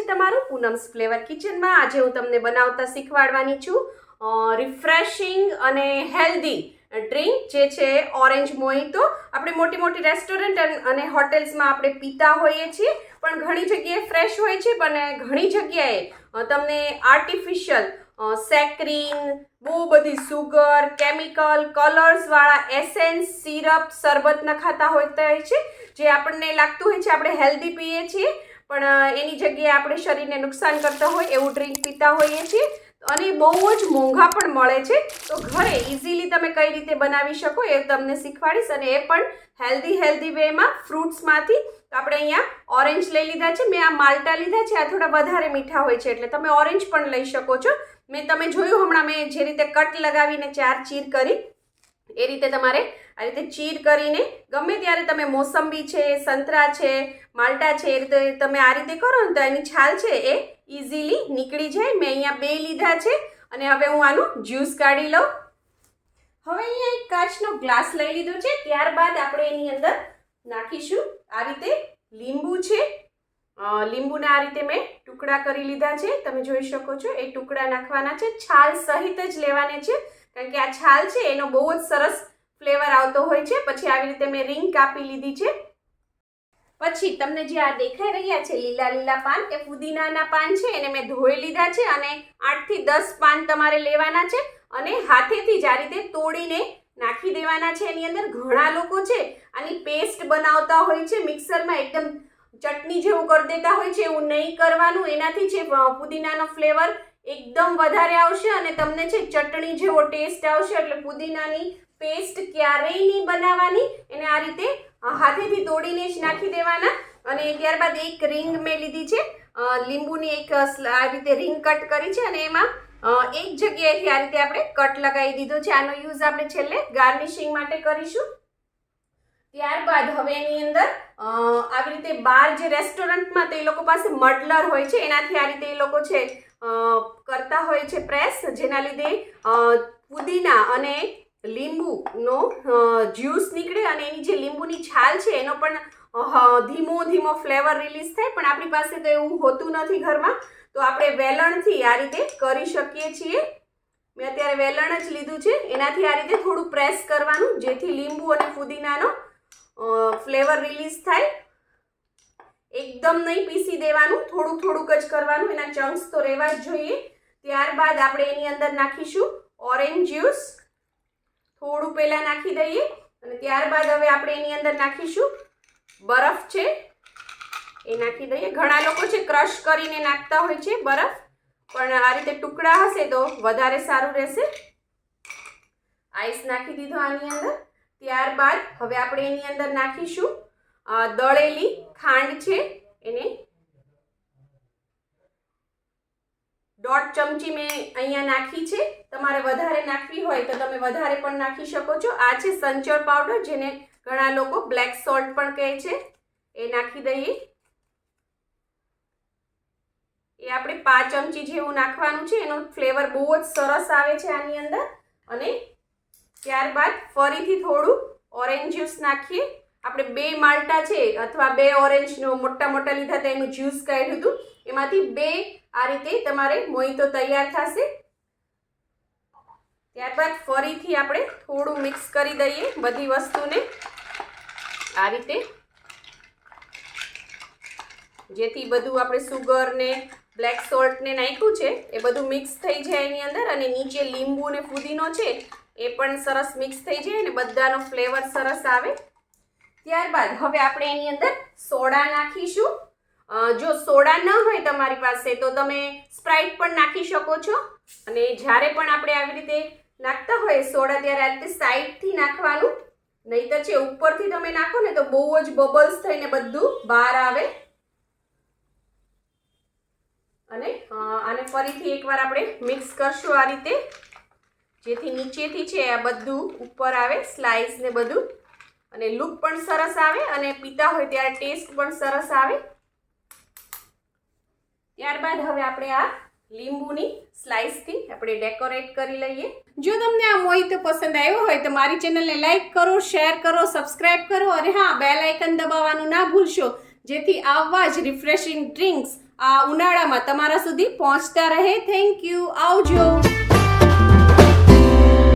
તમારું પૂનમ્સ ફ્લેવર કિચનમાં। આજે હું તમને બનાવતા શીખવાડવાની છું રિફ્રેશિંગ અને હેલ્ધી ડ્રિંક જે છે ઓરેન્જ મોહિતો। આપણે મોટી મોટી રેસ્ટોરન્ટ અને હોટેલ્સમાં આપણે પીતા હોઈએ છીએ, પણ ઘણી જગ્યાએ ફ્રેશ હોય છે, પણ ઘણી જગ્યાએ તમને આર્ટિફિશિયલ સેક્રીન, બહુ બધી સુગર, કેમિકલ, કલર્સવાળા એસેન્સ, સિરપ, શરબત નખાતા હોતા હોય છે, જે આપણને લાગતું હોય છે આપણે હેલ્ધી પીએ છીએ, પણ એની જગ્યાએ આપણે શરીરને નુકસાન કરતા હોય એવું ડ્રિંક પીતા હોઈએ છીએ અને બહુ જ મોંઘા પણ મળે છે। તો ઘરે ઇઝીલી તમે કઈ રીતે બનાવી શકો એ તમને શીખવાડીશ, અને એ પણ હેલ્ધી વેમાં ફ્રૂટ્સમાંથી। તો આપણે અહીંયા ઓરેન્જ લઈ લીધા છે, મેં આ માલ્ટા લીધા છે, આ થોડા વધારે મીઠા હોય છે એટલે તમે ઓરેન્જ પણ લઈ શકો છો। તમે જોયું હમણાં મેં જે રીતે કટ લગાવીને 4 ચીર કરી, એ રીતે તમારે આ રીતે ચીર કરીને ગમે ત્યારે તમે મોસંબી છે, સંતરા છે, માલ્ટા છે, એ રીતે તમે આ રીતે કરો ને તો એની છાલ છે એ ઇઝીલી નીકળી જાય। મેં અહીંયા 2 લીધા છે અને હવે હું આનું જ્યુસ કાઢી લઉં। હવે અહીંયા એક કાચનો ગ્લાસ લઈ લીધો છે, ત્યારબાદ આપણે એની અંદર નાખીશું આ રીતે લીંબુ છે। લીંબુના આ રીતે મેં ટુકડા કરી લીધા છે, તમે જોઈ શકો છો। એ ટુકડા નાખવાના છે, છાલ સહિત જ લેવાને છે, કારણ કે આ છાલ છે એનો બહુ જ સરસ ફ્લેવર આવતો હોય છે। પછી આવી રીતે મેં રીંગ કાપી લીધી છે। પછી તમને જે આ દેખાઈ રહ્યા છે લીલા લીલા પાન, એ પુદીનાના પાન છે, એને મેં ધોઈ લીધા છે અને 8 થી 10 પાન તમારે લેવાના છે અને હાથેથી જ આ રીતે તોડીને નાખી દેવાના છે એની અંદર। ઘણા લોકો છે આની પેસ્ટ બનાવતા હોય છે મિક્સરમાં, એકદમ ચટણી જેવું કરી દેતા હોય છે, એવું નહીં કરવાનું। એનાથી છે પુદીનાનો ફ્લેવર એકદમ વધારે આવશે અને તમને છે ચટણી જેવો ટેસ્ટ આવશે। એટલે પુદીનાની પેસ્ટ ક્યારેય નહીં બનાવવાની, એને આ રીતે હાથેથી તોડીને જ નાખી દેવાના। અને ત્યારબાદ એક રીંગ મેં લીધી છે, લીંબુની એક આ રીતે રીંગ કટ કરી છે અને એમાં એક જગ્યાએથી આ રીતે આપણે કટ લગાવી દીધો છે। આનો યુઝ આપણે છેલ્લે ગાર્નિશિંગ માટે કરીશું। ત્યારબાદ હવે એની અંદર આવી રીતે બહાર જે રેસ્ટોરન્ટમાં તો એ લોકો પાસે મડલર હોય છે, એનાથી આ રીતે એ લોકો છે કરતા હોય છે પ્રેસ, જેના લીધે પુદીના અને લીંબુનો જ્યુસ નીકળે અને એની જે લીંબુની છાલ છે એનો પણ ધીમો ફ્લેવર રિલીઝ થાય। પણ આપણી પાસે તો એવું હોતું નથી ઘરમાં, તો આપણે વેલણથી આ રીતે કરી શકીએ છીએ। મેં અત્યારે વેલણ જ લીધું છે, એનાથી આ રીતે થોડું પ્રેસ કરવાનું, જેથી લીંબુ અને પુદીનાનો ફ્લેવર રિલીઝ થાય। એકદમ નહીં પીસી દેવાનું, થોડુંક જ કરવાનું, એના ચંક્સ તો રહેવા જ જોઈએ। ત્યારબાદ આપણે એની અંદર નાખીશું ઓરેન્જ જ્યુસ, થોડું પહેલા નાખી દઈએ અને ત્યારબાદ હવે આપણે એની અંદર નાખીશું બરફ છે, એ નાખી દઈએ। ઘણા લોકો છે ક્રશ કરીને નાખતા હોય છે બરફ, પણ આ રીતે ટુકડા હશે તો વધારે સારું રહેશે। આઈસ નાખી દીધો આની અંદર। ત્યારબાદ હવે આપણે એની અંદર નાખીશું દળેલી ખાંડ છે, એને 1.5 ચમચી મેં અહીંયા નાખી છે। તમારે વધારે નાખવી હોય તો તમે વધારે પણ નાખી શકો છો। આ છે સંચળ પાવડર, જેને ઘણા લોકો બ્લેક સોલ્ટ પણ કહે છે, એ નાખી દઈએ। એ આપણે 5 ચમચી જેવું નાખવાનું છે, એનો ફ્લેવર બહુ જ સરસ આવે છે આની અંદર। અને ત્યારબાદ ફરીથી થોડું ઓરેન્જ જ્યુસ નાખીએ। આપણે 2 માલ્ટા છે અથવા 2 ઓરેન્જનો મોટા લીધા હતા, એનું જ્યુસ કાઢ્યું હતું, એમાંથી 2 આ રીતે તમારે મોહિતો તૈયાર થશે। ત્યારબાદ ફરીથી આપણે થોડું મિક્સ કરી દઈએ બધી વસ્તુને આ રીતે, જેથી બધું આપણે સુગર ને બ્લેક સોલ્ટ ને નાખ્યું છે એ બધું મિક્સ થઈ જાય એની અંદર, અને નીચે લીંબુ ને પુદીનો છે એ પણ સરસ મિક્સ થઈ જાય અને બધાનો ફ્લેવર સરસ આવે। ત્યારબાદ હવે આપણે એની અંદર સોડા નાખીશું। જો સોડા ન હોય તમારી પાસે તો તમે સ્પ્રાઇટ પણ નાખી શકો છો। અને જ્યારે પણ આપણે આવી રીતે નાખતા હોય સોડા, ત્યારે આ રીતે સાઈડથી નાખવાનું, નહીં તો છે ઉપરથી તમે નાખો ને તો બહુ જ બબલ્સ થઈને બધું બહાર આવે। અને આને ફરીથી એકવાર આપણે મિક્સ કરશું આ રીતે, જેથી નીચેથી છે આ બધું ઉપર આવે, સ્લાઇસ ને બધું, અને લુક પણ સરસ આવે અને પીતા હોય ત્યારે ટેસ્ટ પણ સરસ આવે। ત્યારબાદ હવે આપણે આ લીંબુની સ્લાઇસથી આપણે ડેકોરેટ કરી લઈએ। જો તમને આ મોહિતો પસંદ આવ્યો હોય તો મારી ચેનલને લાઈક કરો, શેર કરો, સબસ્ક્રાઇબ કરો, અને હા, બેલ આઇકન દબાવવાનું ના ભૂલશો, જેથી આવા જ રિફ્રેશિંગ ડ્રિંક્સ આ ઉનાળામાં તમારા સુધી પહોંચતા રહે. Thank you. આવજો.